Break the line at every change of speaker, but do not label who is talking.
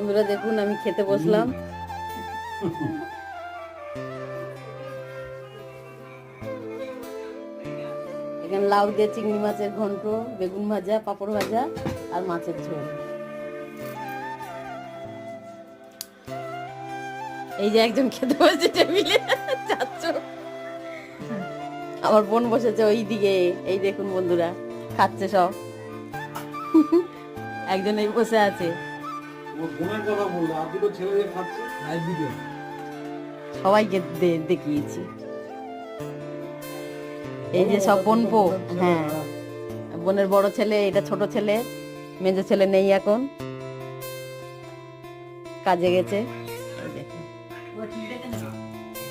বন্ধুরা দেখুন আমি খেতে বসলাম। এখানে লাউ দিয়ে চিংড়ি মাছের ঘন্ট, বেগুন ভাজা, পাঁপড় ভাজা আর মাছের ঝোল। এই যে একজন খেতে বসেছে টেবিলে, চারজন। আমার বোন বসেছে ওই দিকে, এই দেখুন বন্ধুরা খাচ্ছে সব। একজন এই বসে আছে। সবাইকে দেখিয়েছি। এই যে সব বোনপো, হ্যাঁ বোনের বড় ছেলে, এটা ছোট ছেলে, মেজো ছেলে নেই এখন, কাজে গেছে।